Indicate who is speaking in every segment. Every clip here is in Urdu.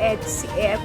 Speaker 1: HCF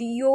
Speaker 1: DO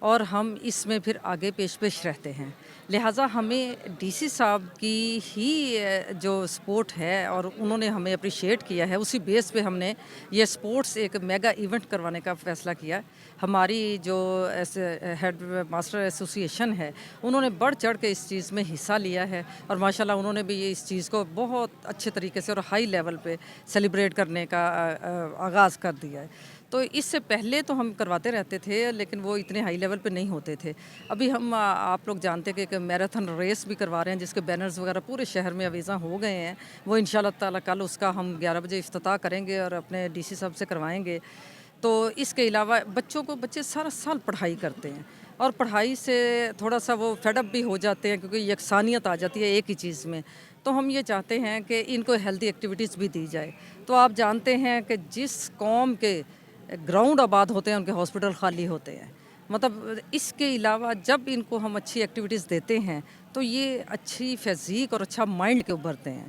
Speaker 2: اور ہم اس میں پھر آگے پیش رہتے ہیں. لہٰذا ہمیں ڈی سی صاحب کی ہی جو سپورٹ ہے اور انہوں نے ہمیں اپریشیٹ کیا ہے، اسی بیس پہ ہم نے یہ سپورٹس ایک میگا ایونٹ کروانے کا فیصلہ کیا. ہماری جو ہیڈ ماسٹر ایسوسی ایشن ہے انہوں نے بڑھ چڑھ کے اس چیز میں حصہ لیا ہے، اور ماشاءاللہ انہوں نے بھی اس چیز کو بہت اچھے طریقے سے اور ہائی لیول پہ سیلیبریٹ کرنے کا آغاز کر دیا ہے. تو اس سے پہلے تو ہم کرواتے رہتے تھے لیکن وہ اتنے ہائی لیول پہ نہیں ہوتے تھے. ابھی ہم آپ لوگ جانتے کہ ایک میراتھن ریس بھی کروا رہے ہیں جس کے بینرز وغیرہ پورے شہر میں اویزاں ہو گئے ہیں. وہ انشاءاللہ تعالیٰ کل اس کا ہم 11 بجے افتتاح کریں گے اور اپنے ڈی سی صاحب سے کروائیں گے. تو اس کے علاوہ بچے سارا سال پڑھائی کرتے ہیں اور پڑھائی سے تھوڑا سا وہ فیڈ اپ بھی ہو جاتے ہیں کیونکہ یکسانیت آ جاتی ہے ایک ہی چیز میں. تو ہم یہ چاہتے ہیں کہ ان کو ہیلدی ایکٹیویٹیز بھی دی جائے. تو آپ جانتے ہیں کہ جس قوم کے گراؤنڈ آباد ہوتے ہیں ان کے ہاسپٹل خالی ہوتے ہیں. مطلب اس کے علاوہ جب ان کو ہم اچھی ایکٹیویٹیز دیتے ہیں تو یہ اچھی فزیک اور اچھا مائنڈ کے ابھرتے ہیں.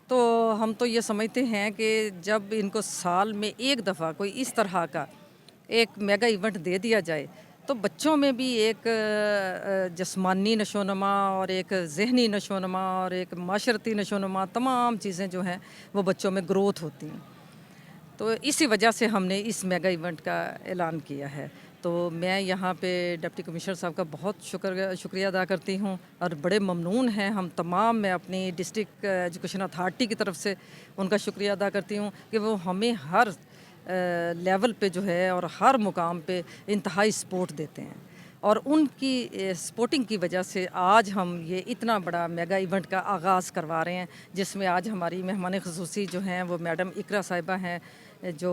Speaker 2: تو ہم تو یہ سمجھتے ہیں کہ جب ان کو سال میں ایک دفعہ کوئی اس طرح کا ایک میگا ایونٹ دے دیا جائے تو بچوں میں بھی ایک جسمانی نشو و نما اور ایک ذہنی نشو و نما اور ایک معاشرتی نشو و نما تمام چیزیں جو ہیں وہ بچوں میں گروتھ ہوتی ہیں. تو اسی وجہ سے ہم نے اس میگا ایونٹ کا اعلان کیا ہے. تو میں یہاں پہ ڈپٹی کمشنر صاحب کا بہت شکریہ ادا کرتی ہوں اور بڑے ممنون ہیں ہم تمام. میں اپنی ڈسٹرکٹ ایجوکیشن اتھارٹی کی طرف سے ان کا شکریہ ادا کرتی ہوں کہ وہ ہمیں ہر لیول پہ جو ہے اور ہر مقام پہ انتہائی سپورٹ دیتے ہیں. اور ان کی سپورٹنگ کی وجہ سے آج ہم یہ اتنا بڑا میگا ایونٹ کا آغاز کروا رہے ہیں جس میں آج ہماری مہمان خصوصی جو ہیں وہ میڈم اقرا صاحبہ ہیں جو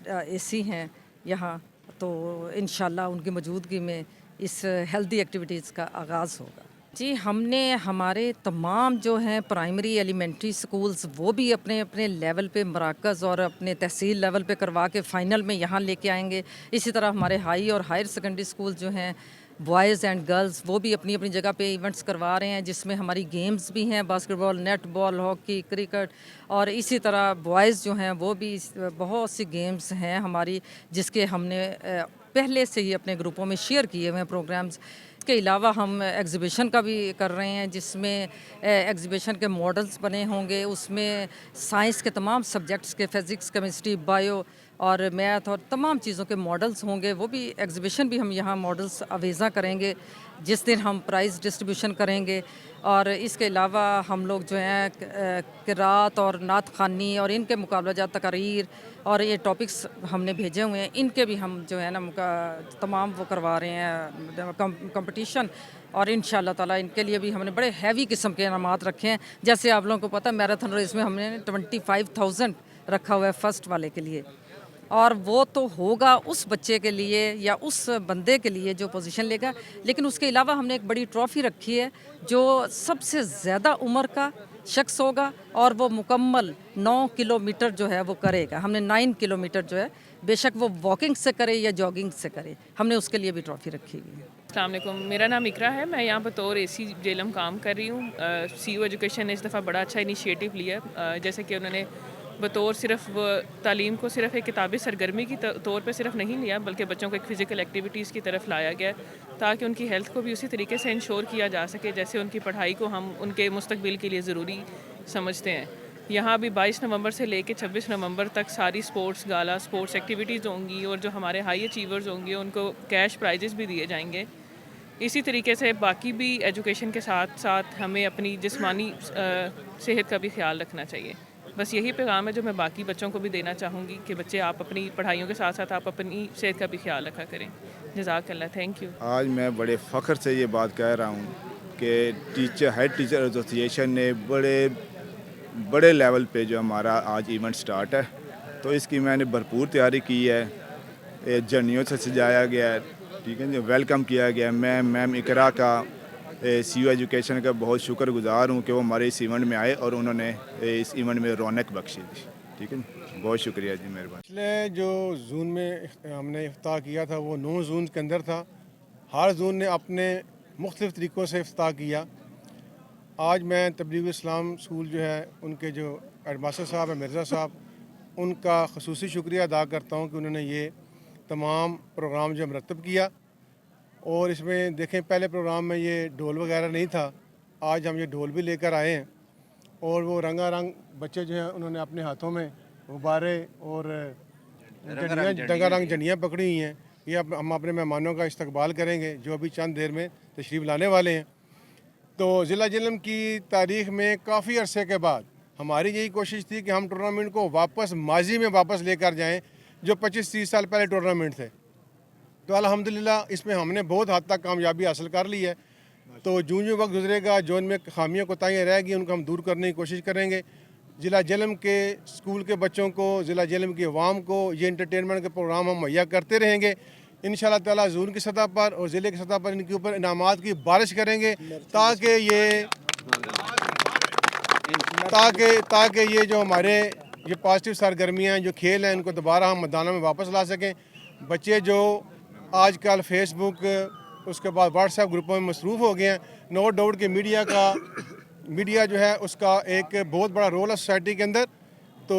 Speaker 2: اے سی ہیں یہاں. تو انشاءاللہ ان کی موجودگی میں اس ہیلدی ایکٹیویٹیز کا آغاز ہوگا. جی ہم نے ہمارے تمام جو ہیں پرائمری ایلیمنٹری سکولز وہ بھی اپنے اپنے لیول پہ مراکز اور اپنے تحصیل لیول پہ کروا کے فائنل میں یہاں لے کے آئیں گے. اسی طرح ہمارے ہائی اور ہائر سیکنڈری سکول جو ہیں بوائز اینڈ گرلز وہ بھی اپنی اپنی جگہ پہ ایونٹس کروا رہے ہیں جس میں ہماری گیمز بھی ہیں باسکٹ بال نیٹ بال ہاکی کرکٹ. اور اسی طرح بوائز جو ہیں وہ بھی بہت سی گیمز ہیں ہماری جس کے ہم نے پہلے سے ہی اپنے گروپوں میں شیئر کیے ہوئے ہیں پروگرامز. اس کے علاوہ ہم ایگزیبیشن کا بھی کر رہے ہیں جس میں ایگزیبیشن کے ماڈلز بنے ہوں گے. اس میں سائنس کے تمام سبجیکٹس کے فزکس کیمسٹری بائیو اور میتھ اور تمام چیزوں کے ماڈلز ہوں گے. وہ بھی ایگزیبیشن بھی ہم یہاں ماڈلز اویزاں کریں گے جس دن ہم پرائز ڈسٹریبیوشن کریں گے. اور اس کے علاوہ ہم لوگ جو ہیں قرات اور نعت خوانی اور ان کے مقابلہ جات تقاریر اور یہ ٹاپکس ہم نے بھیجے ہوئے ہیں ان کے بھی ہم جو ہے نا تمام وہ کروا رہے ہیں کمپٹیشن. اور انشاءاللہ تعالیٰ ان کے لیے بھی ہم نے بڑے ہیوی قسم کے انعامات رکھے ہیں. جیسے آپ لوگوں کو پتہ میراتھن ریس میں ہم نے 25,000 رکھا ہوا ہے فرسٹ والے کے لیے. اور وہ تو ہوگا اس بچے کے لیے یا اس بندے کے لیے جو پوزیشن لے گا. لیکن اس کے علاوہ ہم نے ایک بڑی ٹرافی رکھی ہے جو سب سے زیادہ عمر کا شخص ہوگا اور وہ مکمل 9 کلومیٹر جو ہے وہ کرے گا. ہم نے 9 کلومیٹر جو ہے بے شک وہ واکنگ سے کرے یا جاگنگ سے کرے ہم نے اس کے لیے بھی ٹرافی رکھی ہوئی ہے.
Speaker 3: السلام علیکم، میرا نام اقرا ہے. میں یہاں بطور اے سی جیلم کام کر رہی ہوں. سی یو ایجوکیشن نے اس دفعہ بڑا اچھا انیشیٹو لیا جیسے کہ انہوں نے بطور صرف تعلیم کو صرف ایک کتابی سرگرمی کی طور پہ صرف نہیں لیا بلکہ بچوں کو ایک فزیکل ایکٹیویٹیز کی طرف لایا گیا تاکہ ان کی ہیلتھ کو بھی اسی طریقے سے انشور کیا جا سکے جیسے ان کی پڑھائی کو ہم ان کے مستقبل کے لیے ضروری سمجھتے ہیں. یہاں بھی 22 نومبر سے لے کے 26 نومبر تک ساری سپورٹس گالا سپورٹس ایکٹیویٹیز ہوں گی اور جو ہمارے ہائی اچیورز ہوں گے ان کو کیش پرائزز بھی دیے جائیں گے. اسی طریقے سے باقی بھی ایجوکیشن کے ساتھ ساتھ ہمیں اپنی جسمانی صحت کا بھی خیال رکھنا چاہیے. بس یہی پیغام ہے جو میں باقی بچوں کو بھی دینا چاہوں گی کہ بچے آپ اپنی پڑھائیوں کے ساتھ ساتھ آپ اپنی صحت کا بھی خیال رکھا کریں. جزاک اللہ. Thank you.
Speaker 4: آج میں بڑے فخر سے یہ بات کہہ رہا ہوں کہ ہیڈ ٹیچر ایسوسی ایشن نے بڑے لیول پہ جو ہمارا آج ایونٹ سٹارٹ ہے تو اس کی میں نے بھرپور تیاری کی ہے. جھنڈیوں سے سجایا گیا ہے. ٹھیک ہے جی. ویلکم کیا گیا. میں میم اقرا کا سی یو ایجوکیشن کا بہت شکر گزار ہوں کہ وہ ہمارے اس ایونٹ میں آئے اور انہوں نے اس ایونٹ میں رونق بخشی تھی. ٹھیک ہے بہت شکریہ جی. مہربانی.
Speaker 5: پچھلے جو زون میں ہم نے افتتاح کیا تھا وہ 9 زون کے اندر تھا. ہر زون نے اپنے مختلف طریقوں سے افتتاح کیا. آج میں تبلیغ اسلام اسکول جو ہے ان کے جو ہیڈ ماسٹر صاحب ہیں مرزا صاحب ان کا خصوصی شکریہ ادا کرتا ہوں کہ انہوں نے یہ تمام پروگرام جو مرتب کیا. اور اس میں دیکھیں پہلے پروگرام میں یہ ڈھول وغیرہ نہیں تھا، آج ہم یہ ڈھول بھی لے کر آئے ہیں، اور وہ رنگا رنگ بچے جو ہیں انہوں نے اپنے ہاتھوں میں غبارے اور رنگا رنگ جھنڈیاں پکڑی ہوئی ہیں. یہ ہم اپنے مہمانوں کا استقبال کریں گے جو ابھی چند دیر میں تشریف لانے والے ہیں. تو ضلع جہلم کی تاریخ میں کافی عرصے کے بعد ہماری یہی کوشش تھی کہ ہم ٹورنامنٹ کو واپس ماضی میں واپس لے کر جائیں جو 25-30 سال پہلے ٹورنامنٹ تھے. تو الحمدللہ اس میں ہم نے بہت حد تک کامیابی حاصل کر لی ہے. تو جو وقت گزرے گا جو ان میں خامیاں کوتاہیاں رہ گی ان کو ہم دور کرنے کی کوشش کریں گے. ضلع جہلم کے اسکول کے بچوں کو، ضلع جہلم کی عوام کو یہ انٹرٹینمنٹ کے پروگرام ہم مہیا کرتے رہیں گے. انشاءاللہ تعالیٰ زون کی سطح پر اور ضلع کی سطح پر ان کے اوپر انعامات کی بارش کریں گے تاکہ یہ جو ہمارے یہ پازیٹیو سرگرمیاں جو کھیل ہیں ان کو دوبارہ ہم میدانوں میں واپس لا سکیں. بچے جو آج کل فیس بک اس کے بعد واٹس ایپ گروپوں میں مصروف ہو گئے ہیں، نو ڈاؤٹ کہ میڈیا جو ہے اس کا ایک بہت بڑا رول ہے سوسائٹی کے اندر. تو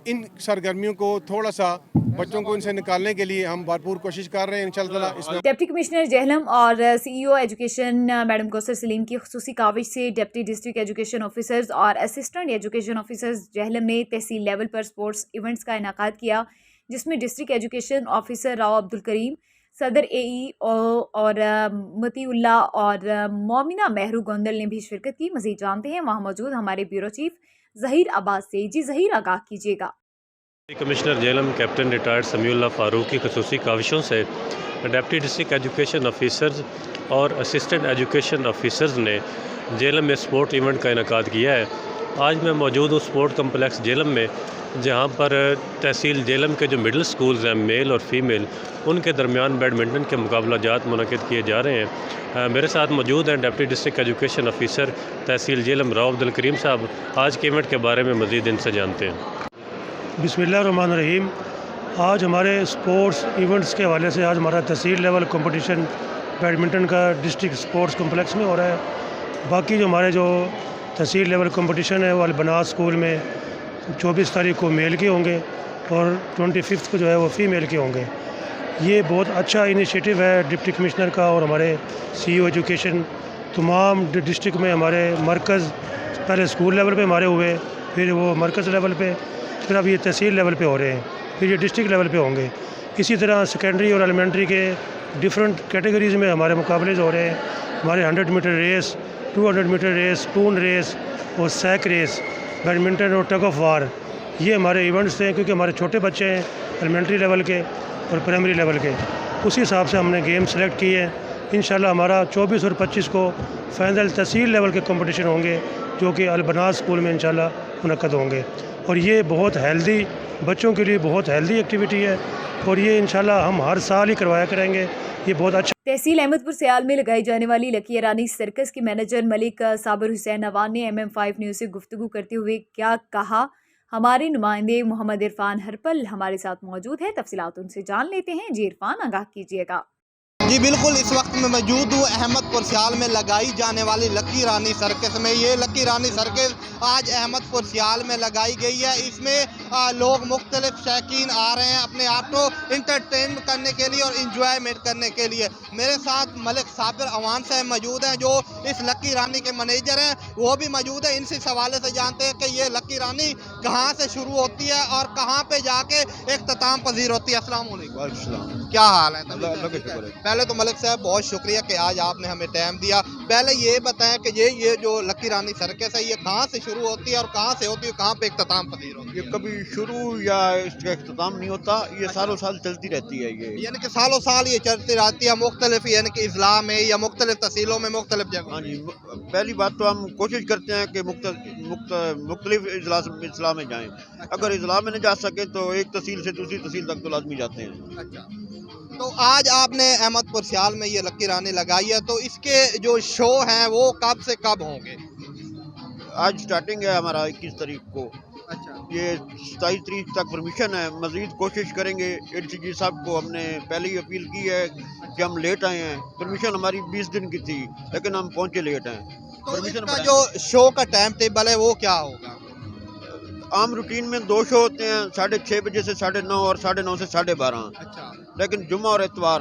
Speaker 5: ان سرگرمیوں کو تھوڑا سا بچوں کو ان سے نکالنے کے لیے ہم بھرپور کوشش کر رہے ہیں انشاءاللہ. اس میں
Speaker 1: ڈپٹی کمشنر جہلم اور سی ای او ایجوکیشن میڈم کوثر سلیم کی خصوصی کاوش سے ڈپٹی ڈسٹرکٹ ایجوکیشن آفیسرز اور اسسٹنٹ ایجوکیشن آفیسرز جہلم نے تحصیل لیول پر سپورٹس ایونٹس کا انعقاد کیا، جس میں district education officer Rao Abdul Karim, صدر اے ای او اور متی اللہ اور مومنہ مہرو گوندل نے بھی شرکت کی. مزید جانتے ہیں وہاں موجود ہمارے بیورو چیف ظہیر عباس سے. جی ظہیر، آگاہ کیجیے گا.
Speaker 6: کمشنر جہلم کیپٹن ریٹائرڈ سمیع اللہ فاروق کی خصوصی کاوشوں سے ڈپٹی ڈسٹرکٹ ایجوکیشن آفیسرز اور اسسٹنٹ ایجوکیشن آفیسرز نے جہلم میں سپورٹ ایونٹ کا انعقاد کیا ہے. آج میں موجود ہوں سپورٹ کمپلیکس جہلم میں، جہاں پر تحصیل جہلم کے جو مڈل سکولز ہیں میل اور فیمیل ان کے درمیان بیڈمنٹن کے مقابلہ جات منعقد کیے جا رہے ہیں. میرے ساتھ موجود ہیں ڈپٹی ڈسٹرکٹ ایجوکیشن آفیسر تحصیل جہلم راؤ عبدالکریم صاحب. آج کے ایونٹ کے بارے میں مزید ان سے جانتے ہیں.
Speaker 7: بسم اللہ الرحمن الرحیم. آج ہمارے سپورٹس ایونٹس کے حوالے سے آج ہمارا تحصیل لیول کمپٹیشن بیڈمنٹن کا ڈسٹرکٹ سپورٹس کمپلیکس میں ہو رہا ہے. باقی جو ہمارے جو تحصیل لیول کمپٹیشن ہے وہ البنات اسکول میں 24 تاریخ کو میل کے ہوں گے اور 25 کو جو ہے وہ فیمیل کے ہوں گے. یہ بہت اچھا انیشیٹو ہے ڈپٹی کمشنر کا اور ہمارے سی ای او ایجوکیشن. تمام ڈسٹرکٹ میں ہمارے مرکز پہلے اسکول لیول پہ ہمارے ہوئے، پھر وہ مرکز لیول پہ، پھر اب یہ تحصیل لیول پہ ہو رہے ہیں، پھر یہ ڈسٹرکٹ لیول پہ ہوں گے. اسی طرح سیکنڈری اور ایلیمنٹری کے ڈفرینٹ کیٹیگریز میں ہمارے مقابلے ہو رہے ہیں. ہمارے 100 metre race, 200 metre race, spoon race اور سیک ریس، بیڈمنٹن اور ٹگ آف وار، یہ ہمارے ایونٹس ہیں. کیونکہ ہمارے چھوٹے بچے ہیں ایلیمنٹری لیول کے اور پرائمری لیول کے، اسی حساب سے ہم نے گیم سلیکٹ کیے ہیں. انشاءاللہ ہمارا 24 اور 25 کو فائنل تحصیل لیول کے کمپٹیشن ہوں گے جو کہ البنات اسکول میں انشاءاللہ منعقد ہوں گے. اور یہ بہت ہیلدی، بچوں کے لیے بہت ہیلدی ایکٹیویٹی ہے اور یہ انشاءاللہ ہم ہر سال ہی کروایا کریں گے. یہ بہت اچھا.
Speaker 1: تحصیل احمد پور سیال میں لگائی جانے والی لکی رانی سرکس کے مینیجر ملک صابر حسین نوان نے MM5 نیوز سے گفتگو کرتے ہوئے کیا کہا، ہمارے نمائندے محمد عرفان ہرپل ہمارے ساتھ موجود ہیں. تفصیلات ان سے جان لیتے ہیں. جی عرفان، آگاہ کیجیے گا.
Speaker 8: جی بالکل، اس وقت میں موجود ہوں احمد پور سیال میں لگائی جانے والی لکی رانی سرکس میں. یہ لکی رانی سرکس آج احمد پور سیال میں لگائی گئی ہے. اس میں لوگ مختلف شائقین آ رہے ہیں اپنے آپ کو انٹرٹین کرنے کے لیے اور انجوائمنٹ کرنے کے لیے. میرے ساتھ ملک صابر عوان صاحب موجود ہیں جو اس لکی رانی کے مینیجر ہیں، وہ بھی موجود ہیں. ان سے حوالے سے جانتے ہیں کہ یہ لکی رانی کہاں سے شروع ہوتی ہے اور کہاں پہ جا کے اختتام پذیر ہوتی ہے. السلام علیکم. کیا حال ہے؟ پہلے تو ملک صاحب بہت شکریہ کہ آج آپ نے ہمیں ٹائم دیا. پہلے یہ بتائیں کہ یہ جو لکی رانی سرکس ہے یہ کہاں سے شروع ہوتی ہے اور کہاں سے ہوتی ہے، کہاں پہ اختتام پذیر ہوتی ہے؟
Speaker 9: یہ کبھی شروع یا اس کا اختتام نہیں ہوتا، یہ سالوں سال چلتی رہتی ہے. یہ
Speaker 8: یعنی کہ سالوں سال یہ چلتی رہتی ہے مختلف یعنی کہ اضلاع میں یا مختلف تحصیلوں میں مختلف جگہ.
Speaker 9: ہاں جی، پہلی بات تو ہم کوشش کرتے ہیں کہ مختلف اضلاع میں جائیں. اگر اضلاع میں نہ جا سکیں تو ایک تحصیل سے دوسری تحصیل تک تو لازمی جاتے ہیں.
Speaker 8: اچھا، تو آج آپ نے احمد پور سیال میں یہ لکی رانی لگائی ہے، تو اس کے جو شو ہیں وہ کب سے کب ہوں گے؟
Speaker 9: آج سٹارٹنگ ہے ہمارا 21 تاریخ کو.
Speaker 8: اچھا،
Speaker 9: یہ 27 تاریخ تک پرمیشن ہے. مزید کوشش کریں گے. ADCG صاحب کو ہم نے پہلے ہی اپیل کی ہے کہ ہم لیٹ آئے ہیں. پرمیشن ہماری 20 دن کی تھی لیکن ہم پہنچے لیٹ ہیں.
Speaker 8: تو اس کا جو شو کا ٹائم ٹیبل ہے وہ کیا ہوگا؟
Speaker 9: عام روٹین میں 2 شو ہوتے ہیں، 6:30 بجے سے 9:30 اور 9:30 سے 12:30.
Speaker 8: اچھا،
Speaker 9: لیکن جمعہ اور اتوار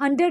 Speaker 1: 100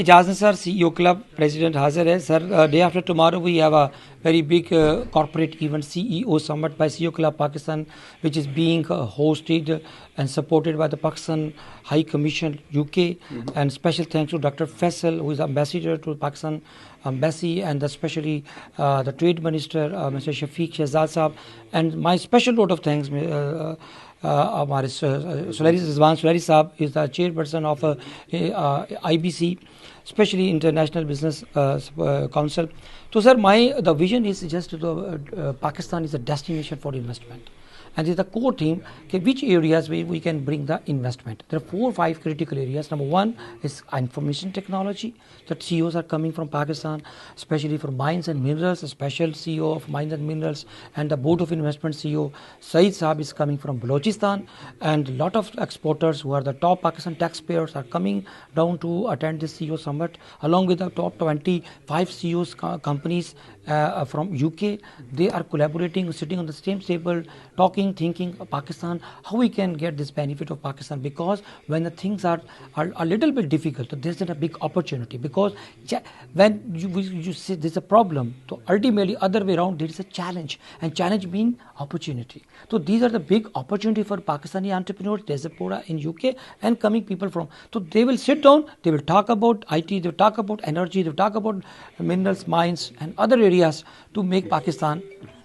Speaker 10: Ijaz sir, CEO Club President Hazir hai. Sir, day after tomorrow we have a very big corporate event, CEO Summit by CEO Club Pakistan, which is being hosted and supported by the Pakistan High Commission UK. And special thanks to Dr. Faisal, who is ambassador to Pakistan Embassy, and especially the Trade Minister, Mr. Shafiq Shehzad Saab. And my special note of thanks, ہمارے رضوان سلیری صاحب is the chairperson of IBC, especially International Business Council. So sir, the vision is just Pakistan is a destination for investment, and it's the core theme which areas we can bring the investment. There are 4 or 5 critical areas. Number one is information technology, that CEOs are coming from Pakistan, especially for mines and minerals. A special CEO of mines and minerals and the board of investment CEO Saeed Saab is coming from Balochistan, and a lot of exporters who are the top Pakistan taxpayers are coming down to attend this CEO summit, along with the top 25 CEOs companies from UK. They are collaborating, sitting on the same table, talking, thinking Pakistan, how we can get this benefit of Pakistan, because when the things are a little bit difficult, there's a big opportunity, because when you say there's a problem, so ultimately other way around there is a challenge, and challenge being opportunity. So these are the big opportunity for Pakistani entrepreneurs, diaspora in UK and coming people from, so they will sit down, they will talk about IT, they will talk about energy, they will talk about minerals, mines and other areas to make Pakistan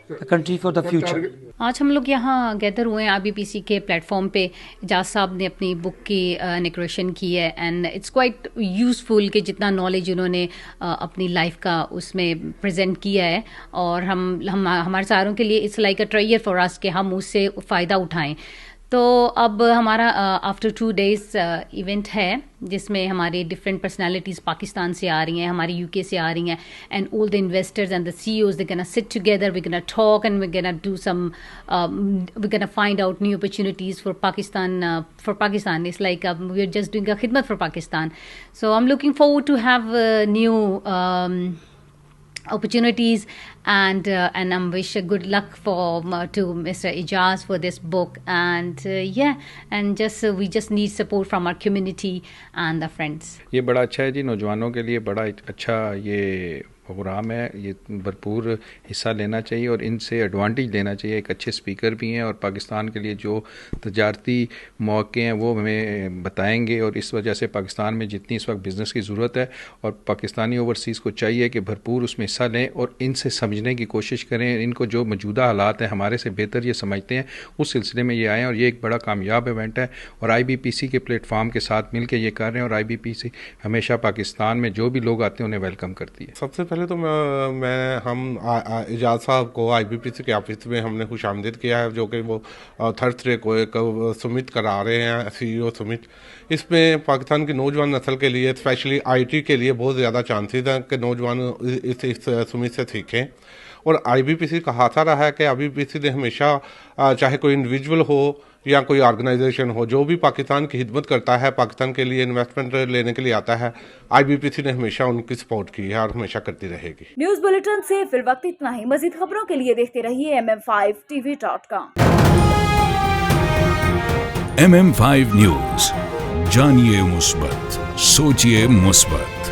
Speaker 10: a country for the future.
Speaker 11: آج ہم لوگ یہاں گیدر ہوئے ہیں IBPC کے پلیٹ فارم پہ. اجاز صاحب نے اپنی بک کی نیکریشن کی ہے, اینڈ اٹس کوائٹ یوزفل کہ جتنا نالج انہوں نے اپنی لائف کا اس میں پریزنٹ کیا ہے, اور ہمارے ساروں کے لیے it's like a trier for us کہ ہم اس سے فائدہ اٹھائیں. تو اب ہمارا آفٹر 2 days ایونٹ ہے, جس میں ہماری ڈفرینٹ پرسنالٹیز پاکستان سے آ رہی ہیں, ہماری UK سے آ رہی ہیں, and all the investors and the CEOs دے گنا سٹ ٹوگیدر, وی گنا ٹاک اینڈ وی گنا do some, we gonna find out new opportunities for Pakistan. It's like we are just doing a خدمت for Pakistan. So I am looking forward to have new opportunities, and I'm wish good luck to Mr. Ijaz for this book, and and we just need support from our community and the friends.
Speaker 12: یہ بڑا اچھا ہے جی, نوجوانوں کے لیے بڑا اچھا یہ پروگرام ہے, یہ بھرپور حصہ لینا چاہیے اور ان سے ایڈوانٹیج لینا چاہیے. ایک اچھے اسپیکر بھی ہیں اور پاکستان کے لیے جو تجارتی مواقع ہیں وہ ہمیں بتائیں گے, اور اس وجہ سے پاکستان میں جتنی اس وقت بزنس کی ضرورت ہے, اور پاکستانی اوورسیز کو چاہیے کہ بھرپور اس میں حصہ لیں اور ان سے سمجھنے کی کوشش کریں. ان کو جو موجودہ حالات ہیں ہمارے سے بہتر یہ سمجھتے ہیں, اس سلسلے میں یہ آئیں, اور یہ ایک بڑا کامیاب ایونٹ ہے, اور IBPC کے پلیٹ فارم کے ساتھ مل کے یہ کر رہے ہیں, اور IBPC ہمیشہ پاکستان میں جو بھی لوگ آتے ہیں انہیں ویلکم کرتی ہے.
Speaker 13: سب سے پہلے تو ہم اجاز صاحب کو IBPC کے آفس میں ہم نے خوش آمدید کیا ہے, جو کہ وہ تھرسڈے کو ایک سمٹ کرا رہے ہیں, CEO سمٹ. اس میں پاکستان کی نوجوان نسل کے لیے, اسپیشلی IT کے لیے بہت زیادہ چانسز ہیں کہ نوجوان اس سمٹ سے سیکھیں. اور IBPC کا ہاتھا رہا ہے کہ IBPC نے ہمیشہ, چاہے کوئی انڈیویجول ہو یا کوئی آرگنائزیشن ہو, جو بھی پاکستان کی خدمت کرتا ہے, پاکستان کے لیے انویسٹمنٹ لینے کے لیے آتا ہے, IBPC نے ہمیشہ ان کی سپورٹ کی ہے اور ہمیشہ کرتی رہے گی.
Speaker 1: نیوز بلیٹن سے فی الوقت اتنا ہی. مزید خبروں کے لیے دیکھتے رہیے mm5tv.com.
Speaker 14: MM5 نیوز, جانیے مثبت, سوچیے مثبت.